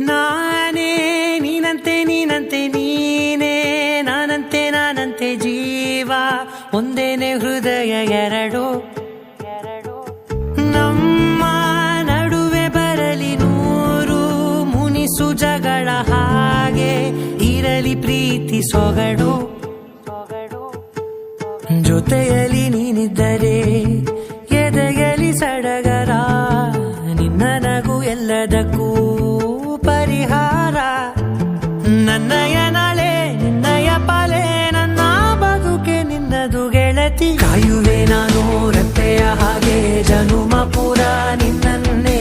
ನಾನೇ ನೀನಂತೆ ನೀನಂತೆ ನೀನೇ ನಾನಂತೆ ನಾನಂತೆ ಜೀವ ಒಂದೇನೆ ಹೃದಯ ಎರಡು ನಮ್ಮ ನಡುವೆ ಬರಲಿ ನೂರು ಮುನಿಸು ಜಗಳ ಹಾಗೆ ಇರಲಿ ಪ್ರೀತಿ ಸೊಗಡು ಜೊತೆಯಲ್ಲಿ ನೀನಿದ್ದರೆ ಎದೆಯಲಿ ಸಡಗರ ನಿನ್ನ ನಗು ಎಲ್ಲದಕ್ಕೂ ಪರಿಹಾರ ನನ್ನಯ ನಾಳೆ ನಿನ್ನಯ ಪಾಲೆ ನನ್ನ ಬದುಕೆ ನಿನ್ನದು ಗೆಳತಿ ಕಾಯುವೆ ನಾನು ರೆಪ್ಪೆಯ ಹಾಗೆ ಜನುಮ ಪೂರ ನಿನ್ನನ್ನೇ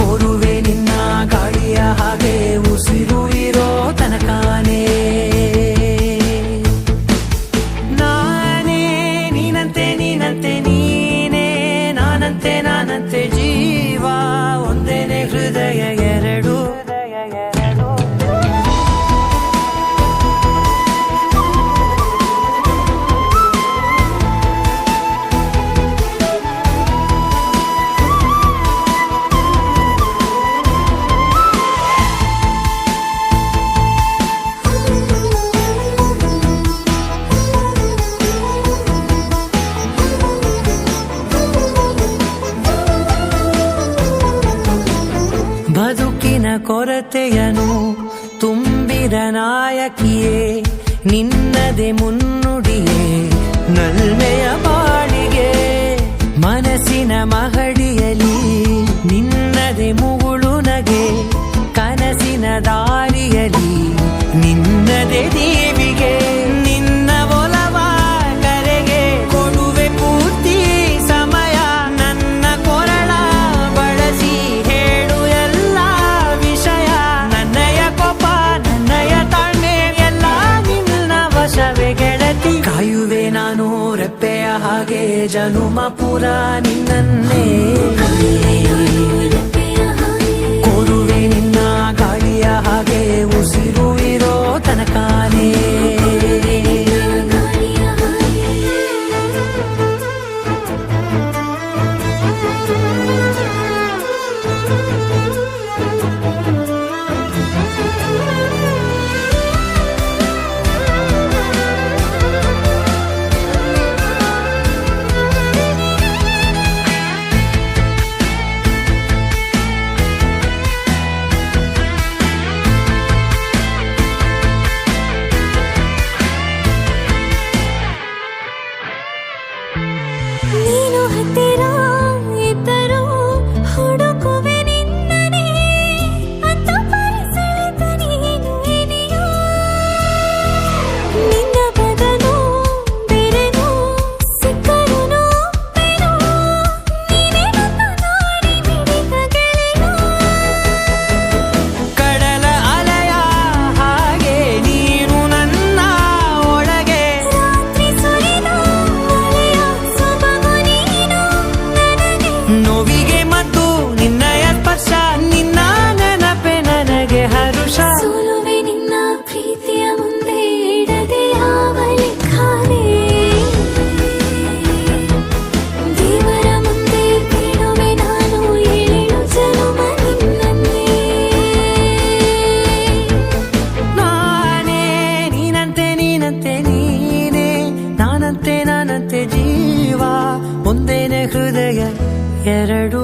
ಕೋರುವೆ ನಿನ್ನ ಗಾಳಿಯ ಹಾಗೆ ಉಸಿರು ಇರೋ ತನಕಾನೇ ನಾನೇ ನೀನಂತೆ ನೀನಂತೆ ನೀನೇ ನಾನಂತೆ ನಾನಂತೆ ಜೀವ ಒಂದೇನೆ ಹೃದಯ ಎರಡು ಬದುಕಿನ ಕೊರತೆಯನು ತುಂಬಿದ ನಾಯಕಿಯೇ ನಿನ್ನದೆ ಮುನ್ನುಡಿಯೇ ನಲ್ಮೆಯ ಬಾಳಿಗೆ ಮನಸ್ಸಿನ ಮಹಡಿಯಲಿ ನಿನ್ನದೆ ಮುಗುಳು ನಗೆ ಕನಸಿನ ದಾರಿಯಲಿ ನಿನ್ನದೆ ದೀವಿಗೆ ನಿನ್ನ ಒಲವ ಕರೆಗೆ ಕೊಡುವೆ ಪೂರ್ತಿ ಸಮಯ ನನ್ನ ಕೊರಳ ಬಳಸಿ ಹೇಳು ಎಲ್ಲ ವಿಷಯ ನನ್ನಯ ಕೋಪ ನನ್ನಯ ತಾಳ್ಮೆ ಎಲ್ಲ ನಿನ್ನ ವಶವೇ ಗೆಳತಿ ಕಾಯುವೆ ನಾನು ರೆಪ್ಪೆಯ ಹಾಗೆ ಜನುಮ ಪುರ ನಿನ್ನನ್ನೇ ಕೋರುವೆ ನಿನ್ನ ಗಾಳಿಯ ಹಾಗೆ ಉಸಿರು ಇರೋ ತನಕಾನೇ ನೀನು ಹತ್ತಿರ ಇದ್ದರೂ ಹುಡುಕುವೆ ನಿನ್ನನೇ ಅಂತ ಪರಿಸೆಳೆದ ನೀನು ಇದೆಯೋ ನಿನ್ನ ಬದಲು ಬೇರೆನೋ ಸಿಕ್ಕರೂ ನೋವೆನೋ ನೀನೇ ನನ್ನ ನಾಡಿ ಮಿಡಿದ ಗೆಳೆಯೋ ಕಡಲ ಅಲೆಯ ಹಾಗೆ ನೀನು ನನ್ನ ಒಳಗೆ ರಾತ್ರಿ ಸುರಿದ ಮಳೆಯ ಸೊಬಗು ನೀನು ನನಗೆ ನೋವಿಗೆ ಮತ್ತು ನಿನ್ನಯ ಸ್ಪರ್ಶ ನಿನ್ನ ನೆನಪೆ ನನಗೆ ಹರುಷ ಸೋಲುವೆ ನಿನ್ನ ಪ್ರೀತಿಯ ಮುಂದೆ ಇಡದೆ ಯಾವ ಲೆಕ್ಕನೇ ದೇವರ ಮುಂದೆ ಬೇಡುವೆ ನಾನು ಏಳು ಜನುಮ ನಿನ್ನನ್ನೇ ನಾನೇ ನೀನಂತೆ ನೀನಂತೆ ನೀನೇ ನಾನಂತೆ ನಾನಂತೆ ಜೀವ ಒಂದೇನೆ ಹೃದಯ ಎರಡು